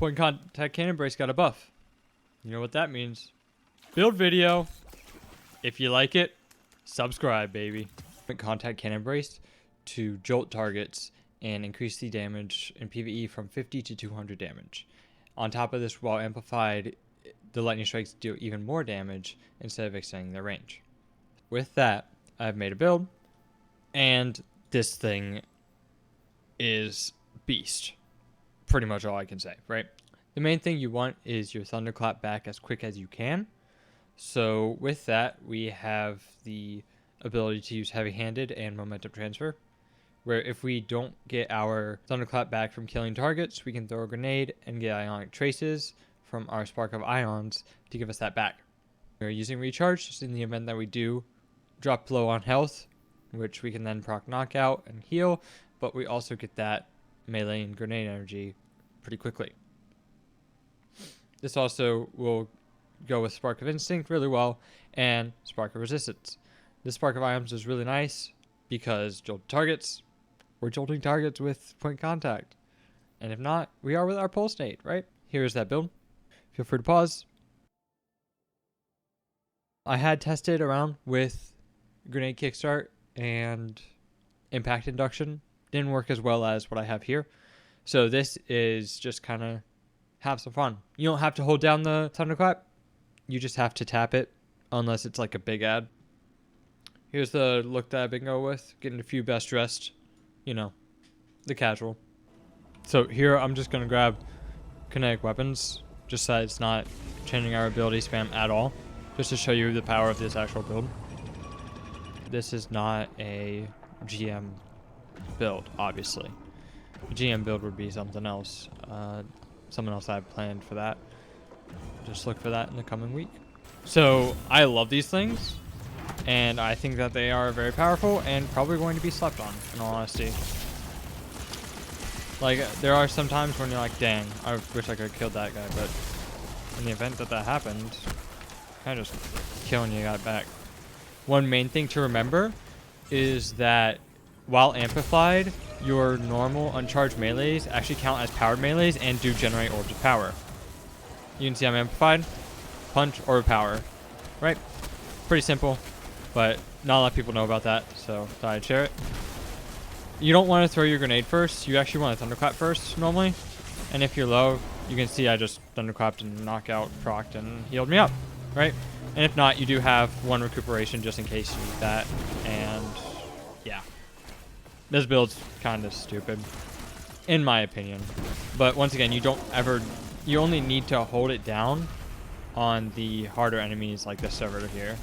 Point contact cannon brace got a buff. You know what that means. Build video. If you like it, subscribe, baby. Point contact cannon brace to jolt targets and increase the damage in PvE from 50 to 200 damage. On top of this, while amplified, the lightning strikes do even more damage instead of extending their range. With that, I've made a build, and this thing is beast. Pretty much all I can say, right? The main thing you want is your thunderclap back as quick as you can. So with that, we have the ability to use heavy-handed and momentum transfer, where if we don't get our thunderclap back from killing targets, we can throw a grenade and get ionic traces from our spark of ions to give us that back. We're using recharge just in the event that we do drop low on health, which we can then proc knockout and heal, but we also get that melee and grenade energy pretty quickly. This also will go with Spark of Instinct really well and Spark of Resistance. This Spark of Ions is really nice because jolt targets, we're jolting targets with point contact. And if not, we are with our pulse nade, right? Here's that build. Feel free to pause. I had tested around with grenade kickstart and impact induction. Didn't work as well as what I have here. So this is just kind of have some fun. You don't have to hold down the thunderclap. You just have to tap it unless it's like a big ad. Here's the look that I've been going with. Getting a few best dressed, you know, the casual. So here I'm just going to grab kinetic weapons just so it's not changing our ability spam at all. Just to show you the power of this actual build. This is not a GM build, obviously. A GM build would be something else. Something else I have planned for that. Just look for that in the coming week. So I love these things, and I think that they are very powerful and probably going to be slept on, in all honesty. Like, there are some times when you're like, dang, I wish I could have killed that guy, but in the event that that happened, kind of just killing you got back. One main thing to remember is that while amplified, your normal uncharged melees actually count as powered melees and do generate orbs of power. You can see I'm amplified, punch, orb power, right? Pretty simple, but not a lot of people know about that, so thought I'd share it. You don't want to throw your grenade first. You actually want to thunderclap first normally, and if you're low, you can see I just thunderclapped and knockout procced and healed me up, right? And if not, you do have one recuperation just in case you need that, and yeah. This build's kind of stupid, in my opinion. But once again, you only need to hold it down on the harder enemies like this over here.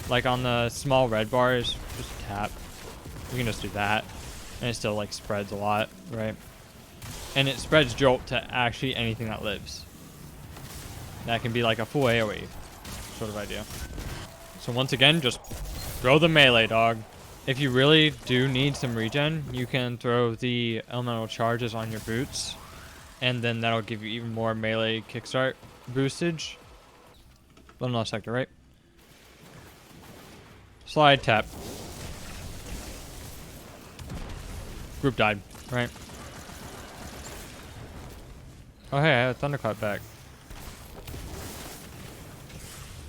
Like on the small red bars, just tap. You can just do that, and it still like spreads a lot, right? And it spreads jolt to actually anything that lives. That can be like a full AoE sort of idea. So once again, just throw the melee, dog. If you really do need some regen, you can throw the elemental charges on your boots, and then that'll give you even more melee kickstart boostage. One last sector, right? Slide tap. Group died, right? Oh hey, I had a thunderclap back.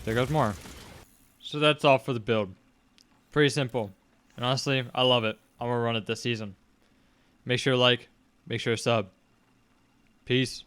There goes more. So that's all for the build. Pretty simple. And honestly, I love it. I'm going to run it this season. Make sure to like, make sure to sub. Peace.